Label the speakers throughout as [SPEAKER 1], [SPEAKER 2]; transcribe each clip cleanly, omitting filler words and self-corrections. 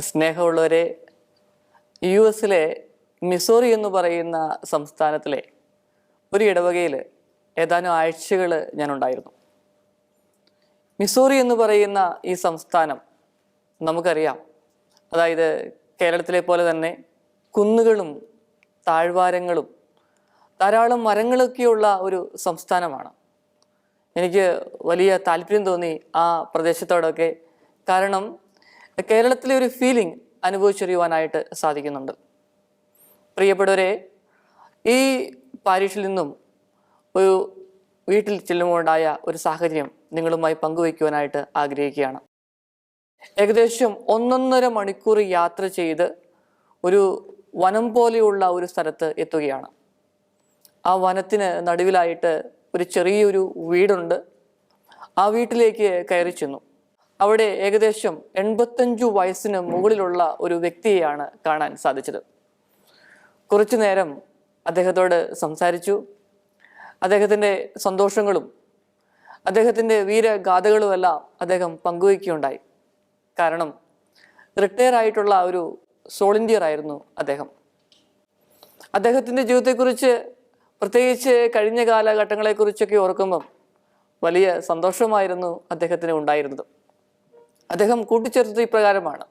[SPEAKER 1] സ്നേഹമുള്ളവരെ, US Missouri എന്ന് പറയുന്ന സംസ്ഥാനത്തിലെ ഒരു ഇടവകയിൽ ഏതാനും ആഴ്ചകൾ ഞാനുണ്ടായിരുന്നു. മിസോറി എന്ന് പറയുന്ന ഈ സംസ്ഥാനം നമുക്കറിയാം, അതായത് കേരളത്തിലെ പോലെ തന്നെ കുന്നുകളും താഴ്വാരങ്ങളും ധാരാളം മരങ്ങളൊക്കെയുള്ള ഒരു സംസ്ഥാനമാണ്. എനിക്ക് വലിയ താല്പര്യം തോന്നി ആ പ്രദേശത്തോടൊക്കെ. കാരണം കേരളത്തിലെ ഒരു ഫീലിംഗ് അനുഭവിച്ചറിയുവാനായിട്ട് സാധിക്കുന്നുണ്ട്. പ്രിയപ്പെട്ടവരെ, ഈ പാരീഷിൽ നിന്നും ഒരു വീട്ടിൽ ചെല്ലുമ്പോഴുണ്ടായ ഒരു സാഹചര്യം നിങ്ങളുമായി പങ്കുവയ്ക്കുവാനായിട്ട് ആഗ്രഹിക്കുകയാണ്. ഏകദേശം 1.5 മണിക്കൂർ യാത്ര ചെയ്ത് ഒരു വനം പോലെയുള്ള ഒരു സ്ഥലത്ത് എത്തുകയാണ്. ആ വനത്തിന് നടുവിലായിട്ട് ഒരു ചെറിയൊരു വീടുണ്ട്. ആ വീട്ടിലേക്ക് കയറി ചെന്നു. അവിടെ ഏകദേശം 85 വയസ്സിന് മുകളിലുള്ള ഒരു വ്യക്തിയെയാണ് കാണാൻ സാധിച്ചത്. കുറച്ചു നേരം അദ്ദേഹത്തോട് സംസാരിച്ചു. അദ്ദേഹത്തിൻ്റെ സന്തോഷങ്ങളും അദ്ദേഹത്തിൻ്റെ വീരഗാഥകളുമെല്ലാം അദ്ദേഹം പങ്കുവയ്ക്കുകയുണ്ടായി. കാരണം റിട്ടയർ ആയിട്ടുള്ള ഒരു സോളിൻറ്റിയർ ആയിരുന്നു അദ്ദേഹം. അദ്ദേഹത്തിൻ്റെ ജീവിതത്തെക്കുറിച്ച്, പ്രത്യേകിച്ച് കഴിഞ്ഞ കാലഘട്ടങ്ങളെക്കുറിച്ചൊക്കെ ഓർക്കുമ്പം വലിയ സന്തോഷമായിരുന്നു അദ്ദേഹത്തിന് ഉണ്ടായിരുന്നത്. അദ്ദേഹം കൂട്ടിച്ചേർത്തത് ഇപ്രകാരമാണ്: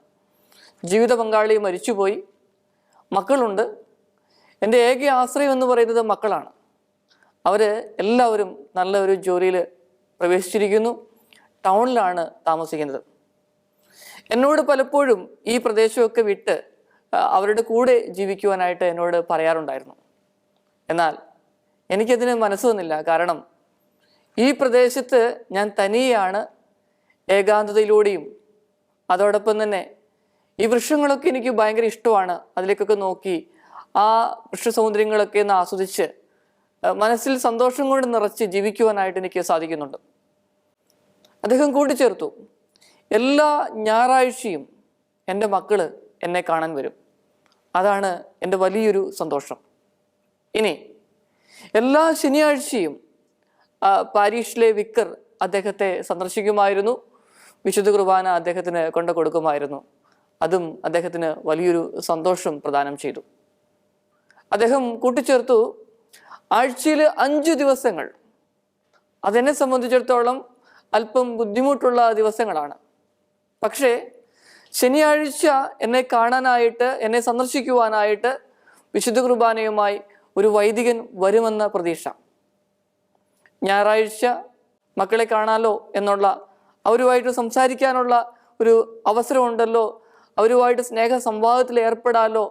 [SPEAKER 1] ജീവിത പങ്കാളി മരിച്ചുപോയി, മക്കളുണ്ട്, എൻ്റെ ഏക ആശ്രയം എന്ന് പറയുന്നത് മക്കളാണ്. അവർ എല്ലാവരും നല്ല ഒരു ജോലിയിൽ പ്രവേശിച്ചിരിക്കുന്നു, ടൗണിലാണ് താമസിക്കുന്നത്. എന്നോട് പലപ്പോഴും ഈ പ്രദേശമൊക്കെ വിട്ട് അവരുടെ കൂടെ ജീവിക്കുവാനായിട്ട് എന്നോട് പറയാറുണ്ടായിരുന്നു. എന്നാൽ എനിക്കതിന് മനസ്സ് വന്നില്ല. കാരണം ഈ പ്രദേശത്ത് ഞാൻ തനിയാണ്, ഏകാന്തതയിലൂടെയും അതോടൊപ്പം തന്നെ ഈ വൃക്ഷങ്ങളൊക്കെ എനിക്ക് ഭയങ്കര ഇഷ്ടമാണ്. അതിലേക്കൊക്കെ നോക്കി ആ വൃക്ഷസൗന്ദര്യങ്ങളൊക്കെ ഒന്ന് ആസ്വദിച്ച് മനസ്സിൽ സന്തോഷം കൊണ്ട് നിറച്ച് ജീവിക്കുവാനായിട്ട് എനിക്ക് സാധിക്കുന്നുണ്ട്. അദ്ദേഹം കൂട്ടിച്ചേർത്തു, എല്ലാ ഞായറാഴ്ചയും എൻ്റെ മക്കള് എന്നെ കാണാൻ വരും. അതാണ് എൻ്റെ വലിയൊരു സന്തോഷം. ഇനി എല്ലാ ശനിയാഴ്ചയും പാരീഷിലെ വിക്കർ അദ്ദേഹത്തെ സന്ദർശിക്കുമായിരുന്നു. വിശുദ്ധ കുർബാന അദ്ദേഹത്തിന് കൊണ്ടു കൊടുക്കുമായിരുന്നു. അതും അദ്ദേഹത്തിന് വലിയൊരു സന്തോഷം പ്രദാനം ചെയ്തു. അദ്ദേഹം കൂട്ടിച്ചേർത്തു, ആഴ്ചയിൽ 5 ദിവസങ്ങൾ അതെന്നെ സംബന്ധിച്ചിടത്തോളം അല്പം ബുദ്ധിമുട്ടുള്ള ദിവസങ്ങളാണ്. പക്ഷേ ശനിയാഴ്ച എന്നെ കാണാനായിട്ട്, എന്നെ സന്ദർശിക്കുവാനായിട്ട് വിശുദ്ധ കുർബാനയുമായി ഒരു വൈദികൻ വരുമെന്ന പ്രതീക്ഷ. ഞായറാഴ്ച മക്കളെ കാണാലോ എന്നുള്ള, അവരുമായിട്ട് സംസാരിക്കാനുള്ള ഒരു അവസരമുണ്ടല്ലോ, അവരുമായിട്ട് സ്നേഹ സംവാദത്തിൽ ഏർപ്പെടാലോ,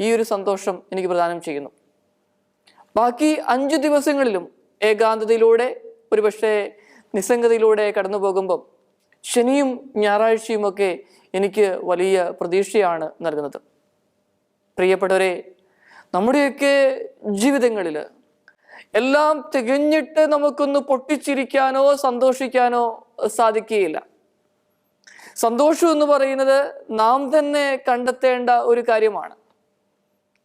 [SPEAKER 1] ഈ ഒരു സന്തോഷം എനിക്ക് പ്രദാനം ചെയ്യുന്നു. ബാക്കി 5 ദിവസങ്ങളിലും ഏകാന്തതയിലൂടെ, ഒരുപക്ഷെ നിസ്സംഗതയിലൂടെ കടന്നു പോകുമ്പം ശനിയും ഞായറാഴ്ചയുമൊക്കെ എനിക്ക് വലിയ പ്രതീക്ഷയാണ് നൽകുന്നത്. പ്രിയപ്പെട്ടവരെ, നമ്മുടെയൊക്കെ ജീവിതങ്ങളിൽ എല്ലാം തികഞ്ഞിട്ട് നമുക്കൊന്ന് പൊട്ടിച്ചിരിക്കാനോ സന്തോഷിക്കാനോ സാധിക്കുകയില്ല. സന്തോഷം എന്ന് പറയുന്നത് നാം തന്നെ കണ്ടെത്തേണ്ട ഒരു കാര്യമാണ്.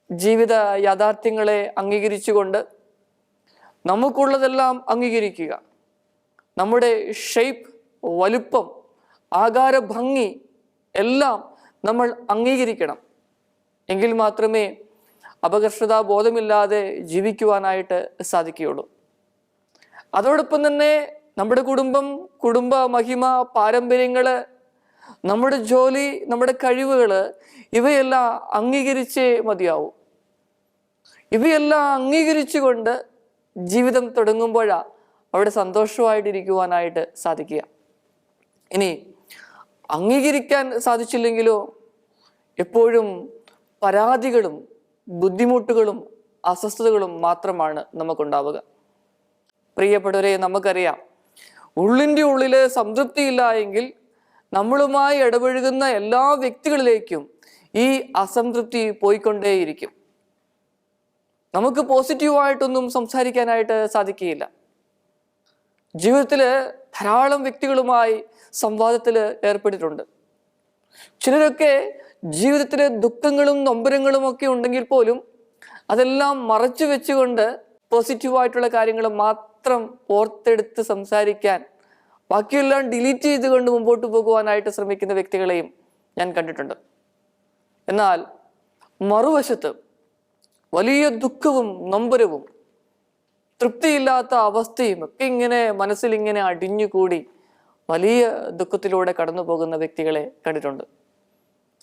[SPEAKER 1] ജീവിത യാഥാർത്ഥ്യങ്ങളെ അംഗീകരിച്ചുകൊണ്ട് നമുക്കുള്ളതെല്ലാം അംഗീകരിക്കുക. നമ്മുടെ ഷേപ്പ്, വലുപ്പം, ആകാര ഭംഗി എല്ലാം നമ്മൾ അംഗീകരിക്കണം. എങ്കിൽ മാത്രമേ അപകർഷതാ ബോധമില്ലാതെ ജീവിക്കുവാനായിട്ട് സാധിക്കുകയുള്ളൂ. അതോടൊപ്പം തന്നെ നമ്മുടെ കുടുംബം, കുടുംബ മഹിമ, പാരമ്പര്യങ്ങൾ, നമ്മുടെ ജോലി, നമ്മുടെ കഴിവുകൾ, ഇവയെല്ലാം അംഗീകരിച്ചേ മതിയാവൂ. ഇവയെല്ലാം അംഗീകരിച്ചുകൊണ്ട് ജീവിതം തുടങ്ങുമ്പോഴാണ് അവിടെ സന്തോഷമായിട്ടിരിക്കുവാനായിട്ട് സാധിക്കുക. ഇനി അംഗീകരിക്കാൻ സാധിച്ചില്ലെങ്കിലോ എപ്പോഴും പരാതികളും ബുദ്ധിമുട്ടുകളും അസ്വസ്ഥതകളും മാത്രമാണ് നമുക്കുണ്ടാവുക. പ്രിയപ്പെട്ടവരെ, നമുക്കറിയാം, ഉള്ളിൻ്റെ ഉള്ളിൽ സംതൃപ്തിയില്ല എങ്കിൽ നമ്മളുമായി ഇടപഴകുന്ന എല്ലാ വ്യക്തികളിലേക്കും ഈ അസംതൃപ്തി പോയിക്കൊണ്ടേയിരിക്കും. നമുക്ക് പോസിറ്റീവായിട്ടൊന്നും സംസാരിക്കാനായിട്ട് സാധിക്കുകയില്ല. ജീവിതത്തിൽ ധാരാളം വ്യക്തികളുമായി സംവാദത്തിൽ ഏർപ്പെട്ടിട്ടുണ്ട്. ചിലരൊക്കെ ജീവിതത്തിൽ ദുഃഖങ്ങളും നൊമ്പരങ്ങളും ഒക്കെ ഉണ്ടെങ്കിൽ പോലും അതെല്ലാം മറച്ചു വെച്ചുകൊണ്ട് പോസിറ്റീവായിട്ടുള്ള കാര്യങ്ങൾ മാത്രം ഓർത്തെടുത്ത് സംസാരിക്കാൻ, ബാക്കിയെല്ലാം ഡിലീറ്റ് ചെയ്തുകൊണ്ട് മുമ്പോട്ട് പോകുവാനായിട്ട് ശ്രമിക്കുന്ന വ്യക്തികളെയും ഞാൻ കണ്ടിട്ടുണ്ട്. എന്നാൽ മറുവശത്ത് വലിയ ദുഃഖവും നൊമ്പരവും തൃപ്തിയില്ലാത്ത അവസ്ഥയും ഒക്കെ ഇങ്ങനെ മനസ്സിൽ ഇങ്ങനെ അടിഞ്ഞുകൂടി വലിയ ദുഃഖത്തിലൂടെ കടന്നു പോകുന്ന വ്യക്തികളെ കണ്ടിട്ടുണ്ട്.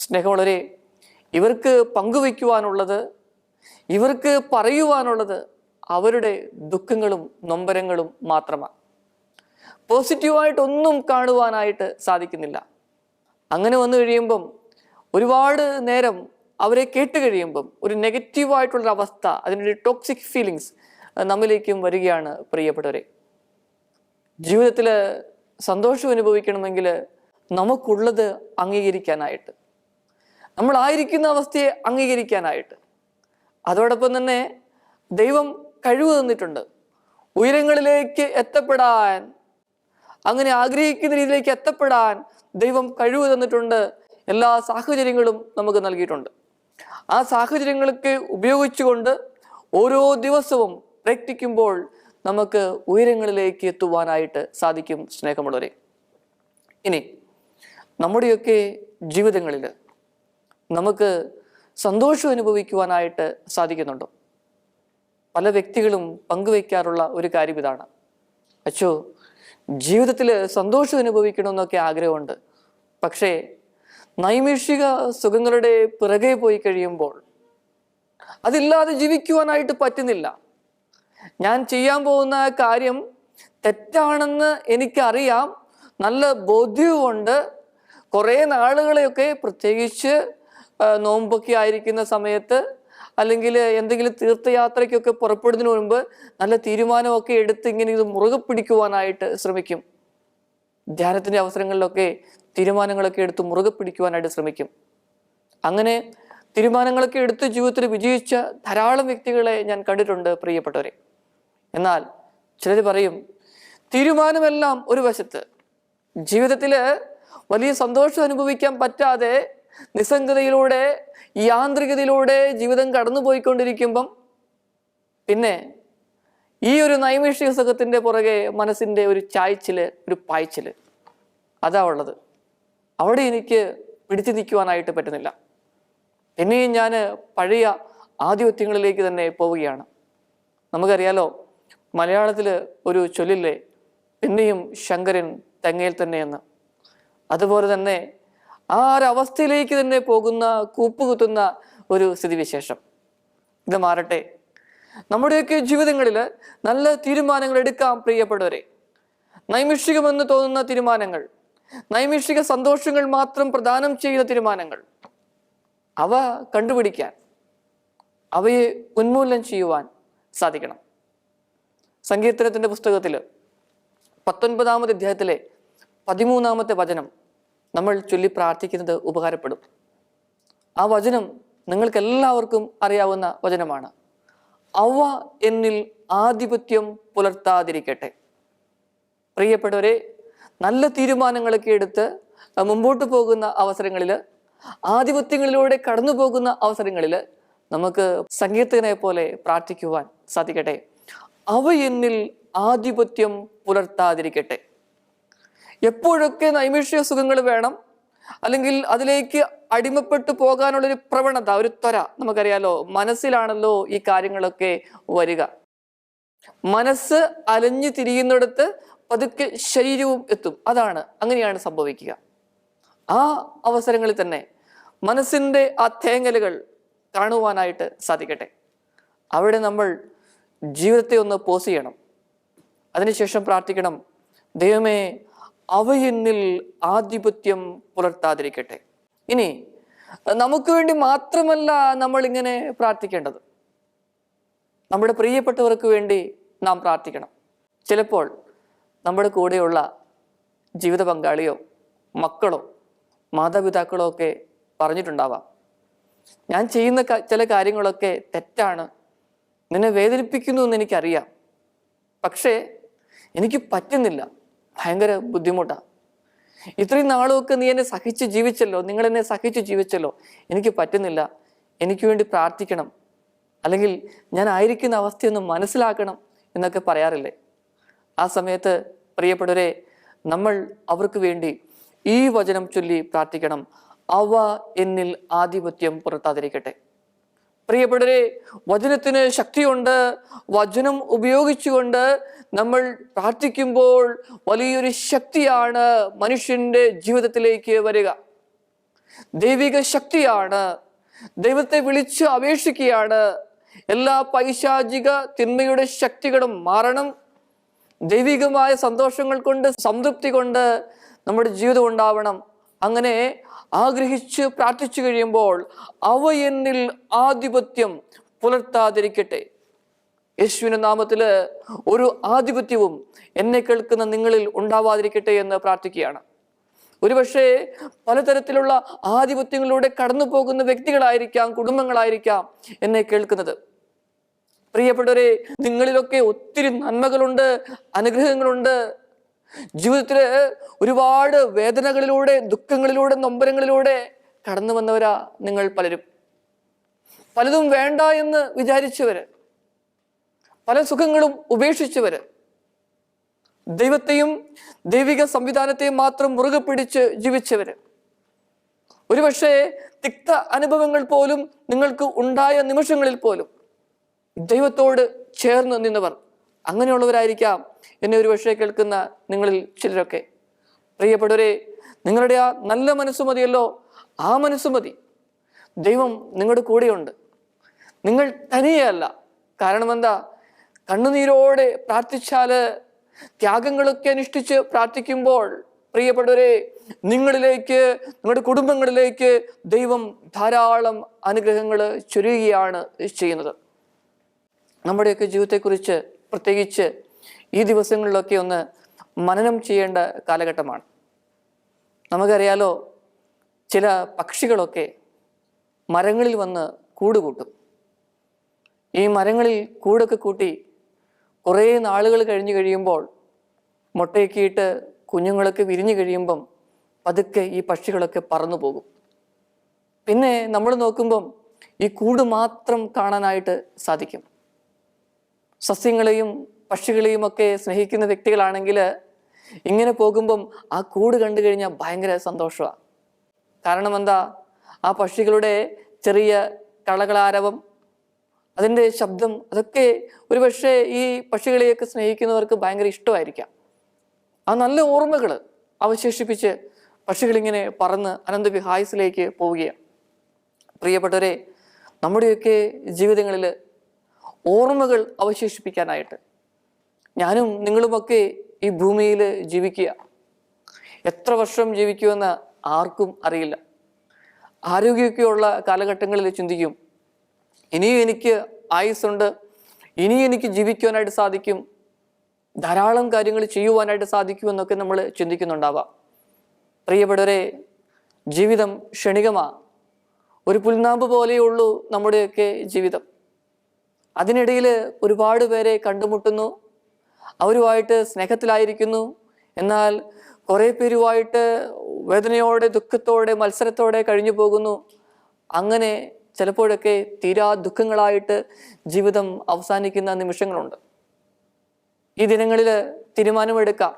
[SPEAKER 1] സ്നേഹമുള്ളവരെ, ഇവർക്ക് പങ്കുവയ്ക്കുവാനുള്ളത്, ഇവർക്ക് പറയുവാനുള്ളത് അവരുടെ ദുഃഖങ്ങളും നൊമ്പരങ്ങളും മാത്രമാണ്. പോസിറ്റീവായിട്ടൊന്നും കാണുവാനായിട്ട് സാധിക്കുന്നില്ല. അങ്ങനെ വന്നു കഴിയുമ്പം ഒരുപാട് നേരം അവരെ കേട്ട് കഴിയുമ്പം ഒരു നെഗറ്റീവായിട്ടുള്ളൊരു അവസ്ഥ, അതിനൊരു ടോക്സിക് ഫീലിങ്സ് നമ്മിലേക്കും വരികയാണ്. പ്രിയപ്പെട്ടവരെ, ജീവിതത്തിൽ സന്തോഷം അനുഭവിക്കണമെങ്കിൽ നമുക്കുള്ളത് അംഗീകരിക്കാനായിട്ട്, നമ്മളായിരിക്കുന്ന അവസ്ഥയെ അംഗീകരിക്കാനായിട്ട്, അതോടൊപ്പം തന്നെ ദൈവം കഴിവ് തന്നിട്ടുണ്ട്. ഉയരങ്ങളിലേക്ക് എത്തപ്പെടാൻ, അങ്ങനെ ആഗ്രഹിക്കുന്ന രീതിയിലേക്ക് എത്തപ്പെടാൻ ദൈവം കഴിവ് തന്നിട്ടുണ്ട്. എല്ലാ സാഹചര്യങ്ങളും നമുക്ക് നൽകിയിട്ടുണ്ട്. ആ സാഹചര്യങ്ങളൊക്കെ ഉപയോഗിച്ചുകൊണ്ട് ഓരോ ദിവസവും പ്രയത്നിക്കുമ്പോൾ നമുക്ക് ഉയരങ്ങളിലേക്ക് എത്തുവാനായിട്ട് സാധിക്കും. സ്നേഹമുള്ളവരെ, ഇനി നമ്മുടെയൊക്കെ ജീവിതങ്ങളിൽ നമുക്ക് സന്തോഷം അനുഭവിക്കുവാനായിട്ട് സാധിക്കുന്നുണ്ടോ? പല വ്യക്തികളും പങ്കുവയ്ക്കാറുള്ള ഒരു കാര്യം ഇതാണ്: അച്ചോ, ജീവിതത്തിൽ സന്തോഷം അനുഭവിക്കണമെന്നൊക്കെ ആഗ്രഹമുണ്ട്, പക്ഷേ നൈമിഷിക സുഖങ്ങളുടെ പിറകെ പോയി കഴിയുമ്പോൾ അതില്ലാതെ ജീവിക്കുവാനായിട്ട് പറ്റുന്നില്ല. ഞാൻ ചെയ്യാൻ പോകുന്ന കാര്യം തെറ്റാണെന്ന് എനിക്കറിയാം, നല്ല ബോധ്യവുമുണ്ട്. കുറേ നാളുകളെയൊക്കെ, പ്രത്യേകിച്ച് നോമ്പൊക്കെ ആയിരിക്കുന്ന സമയത്ത്, അല്ലെങ്കിൽ എന്തെങ്കിലും തീർത്ഥയാത്രയ്ക്കൊക്കെ പുറപ്പെടുന്നതിന് മുൻപ് നല്ല തീരുമാനമൊക്കെ എടുത്ത് ഇങ്ങനെ ഇത് മുറുകെ പിടിക്കുവാനായിട്ട് ശ്രമിക്കും. ധ്യാനത്തിൻ്റെ അവസരങ്ങളിലൊക്കെ തീരുമാനങ്ങളൊക്കെ എടുത്ത് മുറുകെ പിടിക്കുവാനായിട്ട് ശ്രമിക്കും. അങ്ങനെ തീരുമാനങ്ങളൊക്കെ എടുത്ത് ജീവിതത്തിൽ വിജയിച്ച ധാരാളം വ്യക്തികളെ ഞാൻ കണ്ടിട്ടുണ്ട്, പ്രിയപ്പെട്ടവരെ. എന്നാൽ ചിലർ പറയും, തീരുമാനമെല്ലാം ഒരു വശത്ത്, ജീവിതത്തിൽ വലിയ സന്തോഷം അനുഭവിക്കാൻ പറ്റാതെ നിസ്സംഗതയിലൂടെ, യാന്ത്രികതയിലൂടെ ജീവിതം കടന്നുപോയിക്കൊണ്ടിരിക്കുമ്പം പിന്നെ ഈ ഒരു നൈമിഷിക സുഖത്തിൻ്റെ പുറകെ മനസ്സിൻ്റെ ഒരു ചായ്ച്ചില്, ഒരു പായ്ച്ചില്, അതാ ഉള്ളത്. അവിടെ എനിക്ക് പിടിച്ചു നിൽക്കുവാനായിട്ട് പറ്റുന്നില്ല. പിന്നെയും ഞാൻ പഴയ ആധിപത്യങ്ങളിലേക്ക് തന്നെ പോവുകയാണ്. നമുക്കറിയാലോ, മലയാളത്തിൽ ഒരു ചൊല്ലില്ലേ, പിന്നെയും ശങ്കരൻ തെങ്ങയിൽ തന്നെയെന്ന്. അതുപോലെ തന്നെ ആ ഒരവസ്ഥയിലേക്ക് തന്നെ പോകുന്ന, കൂപ്പുകുത്തുന്ന ഒരു സ്ഥിതിവിശേഷം. ഇത് മാറട്ടെ. നമ്മുടെയൊക്കെ ജീവിതങ്ങളിൽ നല്ല തീരുമാനങ്ങൾ എടുക്കാം, പ്രിയപ്പെട്ടവരെ. നൈമിഷികമെന്ന് തോന്നുന്ന തീരുമാനങ്ങൾ, നൈമിഷിക സന്തോഷങ്ങൾ മാത്രം പ്രദാനം ചെയ്യുന്ന തീരുമാനങ്ങൾ, അവ കണ്ടുപിടിക്കാൻ, അവയെ ഉന്മൂലനം ചെയ്യുവാൻ സാധിക്കണം. സങ്കീർത്തനത്തിൻ്റെ പുസ്തകത്തിൽ 19-ാമത്തെ അധ്യായത്തിലെ 13-ാമത്തെ വചനം നമ്മൾ ചൊല്ലി പ്രാർത്ഥിക്കുന്നത് ഉപകാരപ്പെടും. ആ വചനം നിങ്ങൾക്കെല്ലാവർക്കും അറിയാവുന്ന വചനമാണ്: അവ എന്നിൽ ആധിപത്യം പുലർത്താതിരിക്കട്ടെ. പ്രിയപ്പെട്ടവരെ, നല്ല തീരുമാനങ്ങളൊക്കെ എടുത്ത് മുമ്പോട്ട് പോകുന്ന അവസരങ്ങളിൽ, ആധിപത്യങ്ങളിലൂടെ കടന്നു പോകുന്ന അവസരങ്ങളിൽ നമുക്ക് സങ്കീർത്തകനെ പോലെ പ്രാർത്ഥിക്കുവാൻ സാധിക്കട്ടെ: അവ എന്നിൽ ആധിപത്യം പുലർത്താതിരിക്കട്ടെ. എപ്പോഴൊക്കെ നൈമിഷിക സുഖങ്ങൾ വേണം, അല്ലെങ്കിൽ അതിലേക്ക് അടിമപ്പെട്ടു പോകാനുള്ളൊരു പ്രവണത, ഒരു ത്വര, നമുക്കറിയാലോ, മനസ്സിലാണല്ലോ ഈ കാര്യങ്ങളൊക്കെ വരിക. മനസ്സ് അലഞ്ഞു തിരിയുന്നിടത്ത് പതുക്കെ ശരീരവും എത്തും. അങ്ങനെയാണ് സംഭവിക്കുക. ആ അവസരങ്ങളിൽ തന്നെ മനസ്സിൻ്റെ ആ തേങ്ങലുകൾ കാണുവാനായിട്ട് സാധിക്കട്ടെ. അവിടെ നമ്മൾ ജീവിതത്തെ ഒന്ന് പോസ് ചെയ്യണം. അതിനുശേഷം പ്രാർത്ഥിക്കണം: ദൈവമേ, അവ എന്നിൽ ആധിപത്യം പുലർത്താതിരിക്കട്ടെ. ഇനി നമുക്ക് വേണ്ടി മാത്രമല്ല നമ്മൾ ഇങ്ങനെ പ്രാർത്ഥിക്കേണ്ടത്, നമ്മുടെ പ്രിയപ്പെട്ടവർക്ക് വേണ്ടി നാം പ്രാർത്ഥിക്കണം. ചിലപ്പോൾ നമ്മുടെ കൂടെയുള്ള ജീവിത പങ്കാളിയോ മക്കളോ മാതാപിതാക്കളോ ഒക്കെ പറഞ്ഞിട്ടുണ്ടാവാം: ഞാൻ ചെയ്യുന്ന ചില കാര്യങ്ങളൊക്കെ തെറ്റാണ്, നിന്നെ വേദനിപ്പിക്കുന്നു എന്ന് എനിക്കറിയാം, പക്ഷേ എനിക്ക് പറ്റുന്നില്ല, ഭയങ്കര ബുദ്ധിമുട്ടാണ്. ഇത്രയും നാളുമൊക്കെ നീ എന്നെ സഹിച്ച് ജീവിച്ചല്ലോ, നിങ്ങൾ എന്നെ സഹിച്ച് ജീവിച്ചല്ലോ, എനിക്ക് പറ്റുന്നില്ല, എനിക്ക് വേണ്ടി പ്രാർത്ഥിക്കണം, അല്ലെങ്കിൽ ഞാൻ ആയിരിക്കുന്ന അവസ്ഥയൊന്ന് മനസ്സിലാക്കണം എന്നൊക്കെ പറയാറില്ലേ? ആ സമയത്ത് പ്രിയപ്പെട്ടവരെ, നമ്മൾ അവർക്ക് വേണ്ടി ഈ വചനം ചൊല്ലി പ്രാർത്ഥിക്കണം: അവ എന്നിൽ ആധിപത്യം പുലർത്താതിരിക്കട്ടെ. പ്രിയപ്പെട്ടവരെ, വചനത്തിന് ശക്തിയുണ്ട്. വചനം ഉപയോഗിച്ചുകൊണ്ട് നമ്മൾ പ്രാർത്ഥിക്കുമ്പോൾ വലിയൊരു ശക്തിയാണ് മനുഷ്യന്റെ ജീവിതത്തിലേക്ക് വരിക. ദൈവിക ശക്തിയാണ്. ദൈവത്തെ വിളിച്ച് അപേക്ഷിക്കുകയാണ്. എല്ലാ പൈശാചിക തിന്മയുടെ ശക്തികളും മാറണം. ദൈവികമായ സന്തോഷങ്ങൾ കൊണ്ട്, സംതൃപ്തി കൊണ്ട് നമ്മുടെ ജീവിതം ഉണ്ടാവണം. അങ്ങനെ ആഗ്രഹിച്ച് പ്രാർത്ഥിച്ചു കഴിയുമ്പോൾ അവ എന്നിൽ ആധിപത്യം പുലർത്താതിരിക്കട്ടെ. യേശുവിന്റെ നാമത്തില് ഒരു ആധിപത്യവും എന്നെ കേൾക്കുന്ന നിങ്ങളിൽ ഉണ്ടാവാതിരിക്കട്ടെ എന്ന് പ്രാർത്ഥിക്കുകയാണ്. ഒരുപക്ഷെ പലതരത്തിലുള്ള ആധിപത്യങ്ങളിലൂടെ കടന്നു പോകുന്ന വ്യക്തികളായിരിക്കാം, കുടുംബങ്ങളായിരിക്കാം എന്നെ കേൾക്കുന്നത്. പ്രിയപ്പെട്ടവരെ, നിങ്ങളിലൊക്കെ ഒത്തിരി നന്മകളുണ്ട്, അനുഗ്രഹങ്ങളുണ്ട്. ജീവിതത്തില് ഒരുപാട് വേദനകളിലൂടെ, ദുഃഖങ്ങളിലൂടെ, നൊമ്പരങ്ങളിലൂടെ കടന്നു വന്നവരാ നിങ്ങൾ പലരും. പലതും വേണ്ട എന്ന് വിചാരിച്ചവര്, പല സുഖങ്ങളും ഉപേക്ഷിച്ചവര്, ദൈവത്തെയും ദൈവിക സംവിധാനത്തെയും മാത്രം മുറുകെ പിടിച്ച് ജീവിച്ചവര്. ഒരുപക്ഷെ തിക്ത അനുഭവങ്ങൾ പോലും നിങ്ങൾക്ക് ഉണ്ടായ നിമിഷങ്ങളിൽ പോലും ദൈവത്തോട് ചേർന്ന് നിന്നവർ, അങ്ങനെയുള്ളവരായിരിക്കാം എന്നെ ഒരുപക്ഷെ കേൾക്കുന്ന നിങ്ങളിൽ ചിലരൊക്കെ. പ്രിയപ്പെട്ടവരെ, നിങ്ങളുടെ ആ നല്ല മനസ്സ് മതിയല്ലോ, ആ മനസ്സ് മതി. ദൈവം നിങ്ങളുടെ കൂടെയുണ്ട്. നിങ്ങൾ തനിയല്ല. കാരണം എന്താ? കണ്ണുനീരോടെ പ്രാർത്ഥിച്ചാല്, ത്യാഗങ്ങളൊക്കെ അനുഷ്ഠിച്ച് പ്രാർത്ഥിക്കുമ്പോൾ പ്രിയപ്പെട്ടവരെ, നിങ്ങളിലേക്ക്, നിങ്ങളുടെ കുടുംബങ്ങളിലേക്ക് ദൈവം ധാരാളം അനുഗ്രഹങ്ങൾ ചൊരിയുകയാണ് ചെയ്യുന്നത്. നമ്മുടെയൊക്കെ ജീവിതത്തെക്കുറിച്ച് പ്രത്യേകിച്ച് ഈ ദിവസങ്ങളിലൊക്കെ ഒന്ന് മനനം ചെയ്യേണ്ട കാലഘട്ടമാണ്. നമുക്കറിയാലോ, ചില പക്ഷികളൊക്കെ മരങ്ങളിൽ വന്ന് കൂട് കൂട്ടും. ഈ മരങ്ങളിൽ കൂടൊക്കെ കൂട്ടി കുറേ നാളുകൾ കഴിഞ്ഞു കഴിയുമ്പോൾ, മുട്ടയൊക്കെ ഇട്ട് കുഞ്ഞുങ്ങളൊക്കെ വിരിഞ്ഞു കഴിയുമ്പം പതുക്കെ ഈ പക്ഷികളൊക്കെ പറന്നു പോകും. പിന്നെ നമ്മൾ നോക്കുമ്പം ഈ കൂട് മാത്രം കാണാനായിട്ട് സാധിക്കും. സസ്യങ്ങളെയും പക്ഷികളെയും ഒക്കെ സ്നേഹിക്കുന്ന വ്യക്തികളാണെങ്കിൽ ഇങ്ങനെ പോകുമ്പം ആ കൂട് കണ്ടു കഴിഞ്ഞാൽ ഭയങ്കര സന്തോഷമാണ്. കാരണം എന്താ? ആ പക്ഷികളുടെ ചെറിയ കളകളാരവം, അതിൻ്റെ ശബ്ദം, അതൊക്കെ ഒരുപക്ഷെ ഈ പക്ഷികളെയൊക്കെ സ്നേഹിക്കുന്നവർക്ക് ഭയങ്കര ഇഷ്ടമായിരിക്കാം. ആ നല്ല ഓർമ്മകൾ അവശേഷിപ്പിച്ച് പക്ഷികളിങ്ങനെ പറന്ന് അനന്തവിഹായസിലേക്ക് പോവുകയാണ്. പ്രിയപ്പെട്ടവരെ, നമ്മുടെയൊക്കെ ജീവിതങ്ങളിൽ ഓർമ്മകൾ അവശേഷിപ്പിക്കാനായിട്ട് ഞാനും നിങ്ങളുമൊക്കെ ഈ ഭൂമിയിൽ ജീവിക്കുക. എത്ര വർഷം ജീവിക്കുമെന്ന് ആർക്കും അറിയില്ല. ആരോഗ്യമൊക്കെയുള്ള കാലഘട്ടങ്ങളിൽ ചിന്തിക്കും, ഇനിയും എനിക്ക് ആയുസ്സുണ്ട്, ഇനിയും എനിക്ക് ജീവിക്കുവാനായിട്ട് സാധിക്കും, ധാരാളം കാര്യങ്ങൾ ചെയ്യുവാനായിട്ട് സാധിക്കുമെന്നൊക്കെ നമ്മൾ ചിന്തിക്കുന്നുണ്ടാവാം. പ്രിയപ്പെട്ടവരെ, ജീവിതം ക്ഷണികമാണ്. ഒരു പുൽനാമ്പ് പോലെയുള്ളൂ നമ്മുടെയൊക്കെ ജീവിതം. അതിനിടയിൽ ഒരുപാട് പേരെ കണ്ടുമുട്ടുന്നു, അവരുമായിട്ട് സ്നേഹത്തിലായിരിക്കുന്നു. എന്നാൽ കുറേ പേരുമായിട്ട് വേദനയോടെ, ദുഃഖത്തോടെ, മത്സരത്തോടെ കഴിഞ്ഞു പോകുന്നു. അങ്ങനെ ചിലപ്പോഴൊക്കെ തീരാ ദുഃഖങ്ങളായിട്ട് ജീവിതം അവസാനിക്കുന്ന നിമിഷങ്ങളുണ്ട്. ഈ ദിനങ്ങളിൽ തീരുമാനമെടുക്കാം.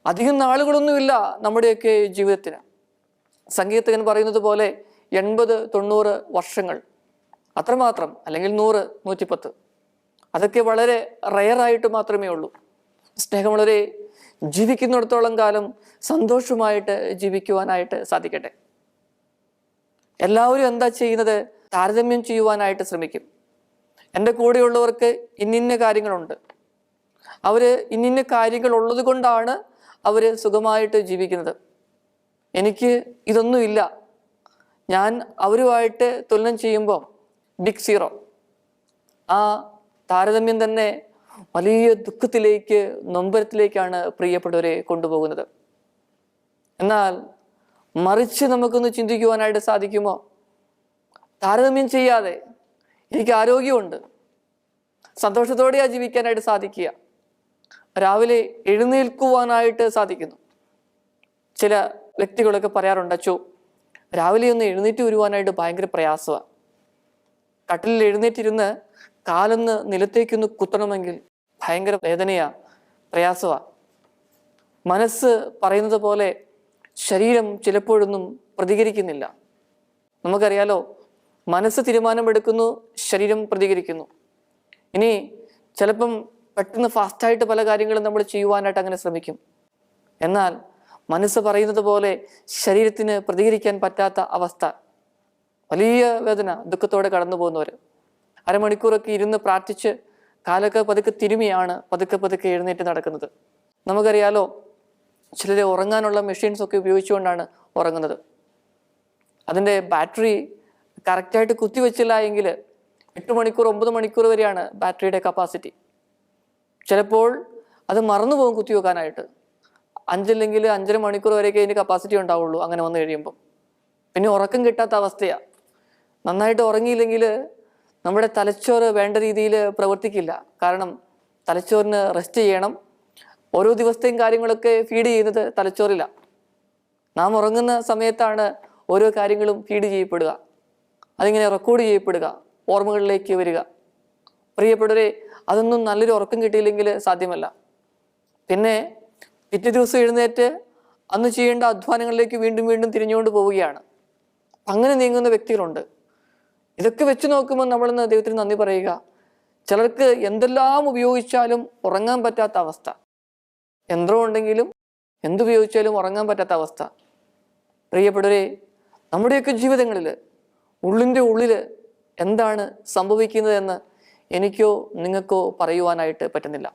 [SPEAKER 1] അധികം നാളുകളൊന്നുമില്ല നമ്മുടെയൊക്കെ ജീവിതത്തിന്. സംഗീതകൻ പറയുന്നത് പോലെ 80-90 വർഷങ്ങൾ, അത്രമാത്രം, അല്ലെങ്കിൽ 100-110. അതൊക്കെ വളരെ റയറായിട്ട് മാത്രമേ ഉള്ളൂ. സ്നേഹമുള്ളവരെ, ജീവിക്കുന്നിടത്തോളം കാലം സന്തോഷമായിട്ട് ജീവിക്കുവാനായിട്ട് സാധിക്കട്ടെ. എല്ലാവരും എന്താ ചെയ്യുന്നത്? താരതമ്യം ചെയ്യുവാനായിട്ട് ശ്രമിക്കും. എൻ്റെ കൂടെയുള്ളവർക്ക് ഇന്നിന്ന കാര്യങ്ങളുണ്ട്, അവര് ഇന്നിന്ന കാര്യങ്ങൾ ഉള്ളത് കൊണ്ടാണ് അവർ സുഖമായിട്ട് ജീവിക്കുന്നത്, എനിക്ക് ഇതൊന്നുമില്ല. ഞാൻ അവരുമായിട്ട് തുലനം ചെയ്യുമ്പോൾ ബിഗ് സീറോ. ആ താരതമ്യം തന്നെ വലിയ ദുഃഖത്തിലേക്ക്, നൊമ്പരത്തിലേക്കാണ് പ്രിയപ്പെട്ടവരെ കൊണ്ടുപോകുന്നത്. എന്നാൽ മറിച്ച് നമുക്കൊന്ന് ചിന്തിക്കുവാനായിട്ട് സാധിക്കുമോ? താരതമ്യം ചെയ്യാതെ എനിക്ക് ആരോഗ്യമുണ്ട്, സന്തോഷത്തോടെയാണ് ജീവിക്കാനായിട്ട് സാധിക്കുക, രാവിലെ എഴുന്നേൽക്കുവാനായിട്ട് സാധിക്കുന്നു. ചില വ്യക്തികളൊക്കെ പറയാറുണ്ട്, അച്ചോ രാവിലെ ഒന്ന് എഴുന്നേറ്റ് വരുവാനായിട്ട് ഭയങ്കര പ്രയാസമാണ്, കട്ടിലിൽ എഴുന്നേറ്റിരുന്ന് കാലൊന്ന് നിലത്തേക്കൊന്ന് കുത്തണമെങ്കിൽ ഭയങ്കര വേദനയാ, പ്രയാസമാണ്. മനസ്സ് പറയുന്നത് പോലെ ശരീരം ചിലപ്പോഴൊന്നും പ്രതികരിക്കുന്നില്ല. നമുക്കറിയാലോ, മനസ്സ് തീരുമാനമെടുക്കുന്നു, ശരീരം പ്രതികരിക്കുന്നു. ഇനി ചിലപ്പം പെട്ടെന്ന് ഫാസ്റ്റായിട്ട് പല കാര്യങ്ങളും നമ്മൾ ചെയ്യുവാനായിട്ട് അങ്ങനെ ശ്രമിക്കും. എന്നാൽ മനസ്സ് പറയുന്നത് പോലെ ശരീരത്തിന് പ്രതികരിക്കാൻ പറ്റാത്ത അവസ്ഥ, വലിയ വേദന, ദുഃഖത്തോടെ കടന്നു പോകുന്നവർ അരമണിക്കൂറൊക്കെ ഇരുന്ന് പ്രാർത്ഥിച്ച് കാലൊക്കെ പതുക്കെ തിരുമിയാണ് പതുക്കെ എഴുന്നേറ്റ് നടക്കുന്നത്. നമുക്കറിയാലോ, ചിലർ ഉറങ്ങാനുള്ള മെഷീൻസ് ഒക്കെ ഉപയോഗിച്ചുകൊണ്ടാണ് ഉറങ്ങുന്നത്. അതിൻ്റെ ബാറ്ററി കറക്റ്റായിട്ട് കുത്തിവെച്ചില്ല എങ്കിൽ 8 മണിക്കൂർ 9 മണിക്കൂർ വരെയാണ് ബാറ്ററിയുടെ കപ്പാസിറ്റി. ചിലപ്പോൾ അത് മറന്നുപോകും കുത്തിവെക്കാനായിട്ട്. 5 അല്ലെങ്കിൽ 5.5 മണിക്കൂർ വരെയൊക്കെ ഇതിൻ്റെ കപ്പാസിറ്റി ഉണ്ടാവുള്ളൂ. അങ്ങനെ വന്നു കഴിയുമ്പം പിന്നെ ഉറക്കം കിട്ടാത്ത അവസ്ഥയാണ്. നന്നായിട്ട് ഉറങ്ങിയില്ലെങ്കിൽ നമ്മുടെ തലച്ചോറ് വേണ്ട രീതിയിൽ പ്രവർത്തിക്കില്ല. കാരണം തലച്ചോറിന് റെസ്റ്റ് ചെയ്യണം. ഓരോ ദിവസത്തെയും കാര്യങ്ങളൊക്കെ ഫീഡ് ചെയ്യുന്നത് തലച്ചോറിലാണ്. നാം ഉറങ്ങുന്ന സമയത്താണ് ഓരോ കാര്യങ്ങളും ഫീഡ് ചെയ്യപ്പെടുക, അതിങ്ങനെ റെക്കോർഡ് ചെയ്യപ്പെടുക, ഓർമ്മകളിലേക്ക് വരിക. പ്രിയപ്പെട്ടവരെ, അതൊന്നും നല്ലൊരു ഉറക്കം കിട്ടിയില്ലെങ്കിൽ സാധ്യമല്ല. പിന്നെ പിറ്റേ ദിവസം എഴുന്നേറ്റ് അന്ന് ചെയ്യേണ്ട അധ്വാനങ്ങളിലേക്ക് വീണ്ടും വീണ്ടും തിരിഞ്ഞുകൊണ്ട് പോവുകയാണ്. അങ്ങനെ നീങ്ങുന്ന വ്യക്തികളുണ്ട്. ഇതൊക്കെ വെച്ച് നോക്കുമ്പോൾ നമ്മളിന്ന് ദൈവത്തിന് നന്ദി പറയുക. ചിലർക്ക് എന്തെല്ലാം ഉപയോഗിച്ചാലും ഉറങ്ങാൻ പറ്റാത്ത അവസ്ഥ, യന്ത്രം ഉണ്ടെങ്കിലും എന്തുപയോഗിച്ചാലും ഉറങ്ങാൻ പറ്റാത്ത അവസ്ഥ. പ്രിയപ്പെട്ടവരെ, നമ്മുടെയൊക്കെ ജീവിതങ്ങളിൽ ഉള്ളിൻ്റെ ഉള്ളിൽ എന്താണ് സംഭവിക്കുന്നതെന്ന് എനിക്കോ നിങ്ങൾക്കോ പറയുവാനായിട്ട് പറ്റുന്നില്ല.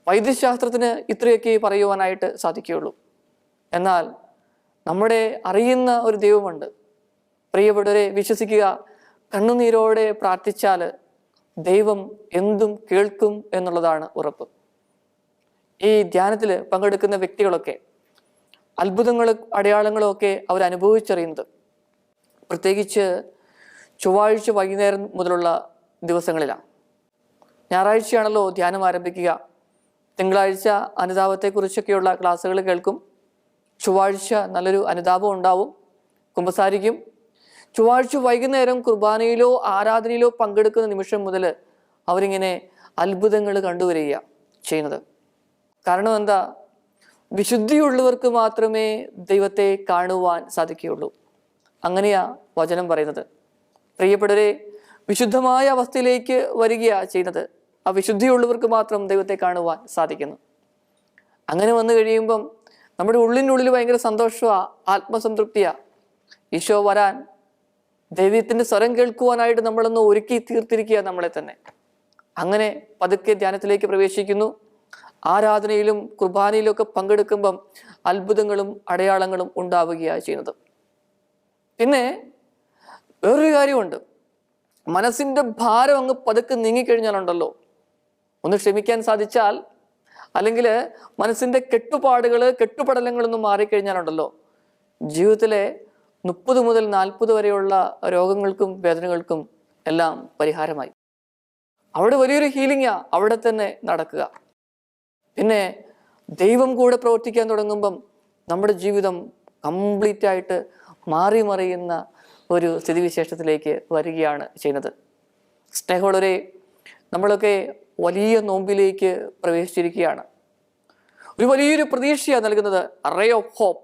[SPEAKER 1] വൈദ്യശാസ്ത്രത്തിന് ഇത്രയൊക്കെ പറയുവാനായിട്ട് സാധിക്കുകയുള്ളൂ. എന്നാൽ നമ്മുടെ അറിയുന്ന ഒരു ദൈവമുണ്ട്. പ്രിയപ്പെട്ടവരെ, വിശ്വസിക്കുക, കണ്ണുനീരോടെ പ്രാർത്ഥിച്ചാൽ ദൈവം എന്തും കേൾക്കും എന്നുള്ളതാണ് ഉറപ്പ്. ഈ ധ്യാനത്തിൽ പങ്കെടുക്കുന്ന വ്യക്തികളൊക്കെ അത്ഭുതങ്ങളും അടയാളങ്ങളും ഒക്കെ അവരനുഭവിച്ചറിയുന്നത് പ്രത്യേകിച്ച് ചൊവ്വാഴ്ച വൈകുന്നേരം മുതലുള്ള ദിവസങ്ങളിലാണ്. ഞായറാഴ്ചയാണല്ലോ ധ്യാനം ആരംഭിക്കുക. തിങ്കളാഴ്ച അനുതാപത്തെക്കുറിച്ചൊക്കെയുള്ള ക്ലാസ്സുകൾ കേൾക്കും. ചൊവ്വാഴ്ച നല്ലൊരു അനുതാപം ഉണ്ടാവും, കുമ്പസാരിക്കും. ചൊവ്വാഴ്ച വൈകുന്നേരം കുർബാനയിലോ ആരാധനയിലോ പങ്കെടുക്കുന്ന നിമിഷം മുതൽ അവരിങ്ങനെ അത്ഭുതങ്ങൾ കണ്ടുവരിക ചെയ്യുന്നത്. കാരണം എന്താ? വിശുദ്ധിയുള്ളവർക്ക് മാത്രമേ ദൈവത്തെ കാണുവാൻ സാധിക്കുകയുള്ളൂ. അങ്ങനെയാ വചനം പറയുന്നത്. പ്രിയപ്പെട്ടവരെ, വിശുദ്ധമായ അവസ്ഥയിലേക്ക് വരികയാണ് ചെയ്യുന്നത്. ആ വിശുദ്ധിയുള്ളവർക്ക് മാത്രം ദൈവത്തെ കാണുവാൻ സാധിക്കുന്നു. അങ്ങനെ വന്നു കഴിയുമ്പം നമ്മുടെ ഉള്ളിനുള്ളിൽ ഭയങ്കര സന്തോഷമാണ്, ആത്മസംതൃപ്തിയാണ്. ഈശോ വരാൻ, ദൈവത്തിൻ്റെ സ്വരം കേൾക്കുവാനായിട്ട് നമ്മളൊന്ന് ഒരുക്കി തീർത്തിരിക്കുക നമ്മളെ തന്നെ. അങ്ങനെ പതുക്കെ ധ്യാനത്തിലേക്ക് പ്രവേശിക്കുന്നു. ആരാധനയിലും കുർബാനയിലും ഒക്കെ പങ്കെടുക്കുമ്പം അത്ഭുതങ്ങളും അടയാളങ്ങളും ഉണ്ടാവുകയാണ് ചെയ്യുന്നത്. പിന്നെ വേറൊരു കാര്യമുണ്ട്. മനസ്സിൻ്റെ ഭാരം അങ്ങ് പതുക്കെ നീങ്ങിക്കഴിഞ്ഞാലുണ്ടല്ലോ, ഒന്ന് ക്ഷമിക്കാൻ സാധിച്ചാൽ, അല്ലെങ്കിൽ മനസ്സിൻ്റെ കെട്ടുപടലങ്ങളൊന്നും മാറിക്കഴിഞ്ഞാലുണ്ടല്ലോ, ജീവിതത്തിലെ 30 മുതൽ 40 വരെയുള്ള രോഗങ്ങൾക്കും വേദനകൾക്കും എല്ലാം പരിഹാരമായി. അവിടെ വലിയൊരു ഹീലിംഗാ അവിടെ തന്നെ നടക്കുക. പിന്നെ ദൈവം കൂടെ പ്രവർത്തിക്കാൻ തുടങ്ങുമ്പം നമ്മുടെ ജീവിതം കംപ്ലീറ്റ് ആയിട്ട് മാറി മറിയുന്ന ഒരു സ്ഥിതിവിശേഷത്തിലേക്ക് വരികയാണ് ചെയ്യുന്നത്. സ്നേഹമുള്ളവരെ, നമ്മളൊക്കെ വലിയ നോമ്പിലേക്ക് പ്രവേശിച്ചിരിക്കുകയാണ്. ഒരു വലിയൊരു പ്രതീക്ഷയാണ് നൽകുന്നത്. റേ ഓഫ് ഹോപ്പ്,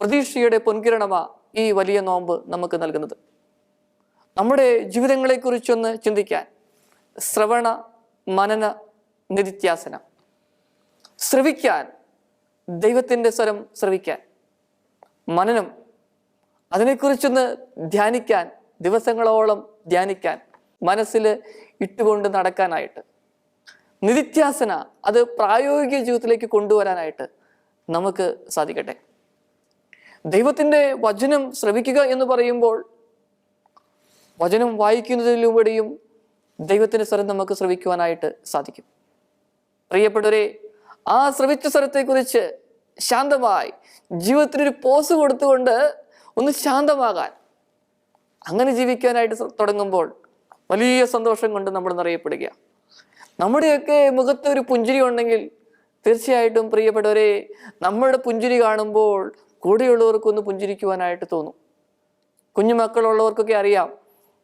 [SPEAKER 1] പ്രതീക്ഷയുടെ പൊൻകിരണമാണ് ഈ വലിയ നോമ്പ് നമുക്ക് നൽകുന്നത്. നമ്മുടെ ജീവിതങ്ങളെക്കുറിച്ചൊന്ന് ചിന്തിക്കാൻ, ശ്രവണ മനന നിധിധ്യാസനം, ശ്രവിക്കാൻ, ദൈവത്തിൻ്റെ സ്വരം ശ്രവിക്കാൻ, മനനം, അതിനെക്കുറിച്ചൊന്ന് ധ്യാനിക്കാൻ, ദിവസങ്ങളോളം ധ്യാനിക്കാൻ, മനസ്സിൽ ഇട്ടുകൊണ്ട് നടക്കാനായിട്ട്, നിധിധ്യാസന, അത് പ്രായോഗിക ജീവിതത്തിലേക്ക് കൊണ്ടുവരാനായിട്ട് നമുക്ക് സാധിക്കട്ടെ. ദൈവത്തിൻ്റെ വചനം ശ്രവിക്കുക എന്ന് പറയുമ്പോൾ വചനം വായിക്കുന്നതിലൂടെയും ദൈവത്തിൻ്റെ സ്വരം നമുക്ക് ശ്രവിക്കുവാനായിട്ട് സാധിക്കും. പ്രിയപ്പെട്ടവരെ, ആ ശ്രവിച്ച സ്വരത്തെക്കുറിച്ച് ശാന്തമായി ജീവിതത്തിനൊരു പോസ് കൊടുത്തുകൊണ്ട് ഒന്ന് ശാന്തമാകാൻ, അങ്ങനെ ജീവിക്കാനായിട്ട് തുടങ്ങുമ്പോൾ വലിയ സന്തോഷം കൊണ്ട് നമ്മൾ നിറയപ്പെടുക. നമ്മുടെയൊക്കെ മുഖത്ത് ഒരു പുഞ്ചിരി ഉണ്ടെങ്കിൽ തീർച്ചയായിട്ടും പ്രിയപ്പെട്ടവരെ, നമ്മുടെ പുഞ്ചിരി കാണുമ്പോൾ കൂടെയുള്ളവർക്കൊന്ന് പുഞ്ചിരിക്കുവാനായിട്ട് തോന്നും. കുഞ്ഞുമക്കളുള്ളവർക്കൊക്കെ അറിയാം,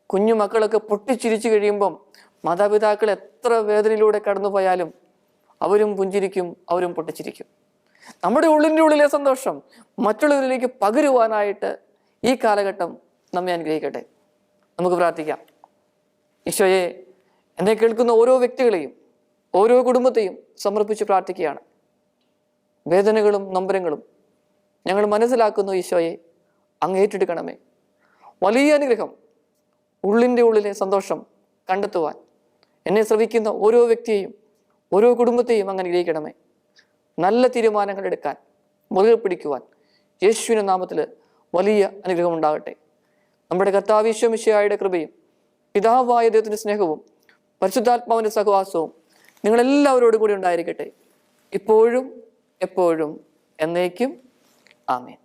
[SPEAKER 1] കുഞ്ഞുമക്കളൊക്കെ പൊട്ടിച്ചിരിച്ചു കഴിയുമ്പം മാതാപിതാക്കൾ എത്ര വേദനയിലൂടെ കടന്നു പോയാലും അവരും പുഞ്ചിരിക്കും, അവരും പൊട്ടിച്ചിരിക്കും. നമ്മുടെ ഉള്ളിലെ സന്തോഷം മറ്റുള്ളവരിലേക്ക് പകരുവാനായിട്ട് ഈ കാലഘട്ടം നമ്മെ അനുഗ്രഹിക്കട്ടെ. നമുക്ക് പ്രാർത്ഥിക്കാം. ഈശോയെ, എന്നെ കേൾക്കുന്ന ഓരോ വ്യക്തികളെയും ഓരോ കുടുംബത്തെയും സമർപ്പിച്ച് പ്രാർത്ഥിക്കുകയാണ്. വേദനകളും നൊമ്പരങ്ങളും ഞങ്ങൾ മനസ്സിലാക്കുന്നു. ഈശോയെ, അങ്ങ് ഏറ്റെടുക്കണമേ. വലിയ അനുഗ്രഹം, ഉള്ളിലെ സന്തോഷം കണ്ടെത്തുവാൻ എന്നെ ശ്രവിക്കുന്ന ഓരോ വ്യക്തിയെയും ഓരോ കുടുംബത്തെയും അങ്ങ് അനുഗ്രഹിക്കണമേ. നല്ല തീരുമാനങ്ങൾ എടുക്കാൻ, മുറുകെ പിടിക്കുവാൻ യേശുവിൻ്റെ നാമത്തിൽ വലിയ അനുഗ്രഹം ഉണ്ടാകട്ടെ. നമ്മുടെ കർത്താവ് ഈശോ മിശിഹായുടെ കൃപയും പിതാവായ ദൈവത്തിൻ്റെ സ്നേഹവും പരിശുദ്ധാത്മാവിൻ്റെ സഹവാസവും നിങ്ങളെല്ലാവരോടും കൂടി ഉണ്ടായിരിക്കട്ടെ, ഇപ്പോഴും എപ്പോഴും എന്നേക്കും. ആമേൻ.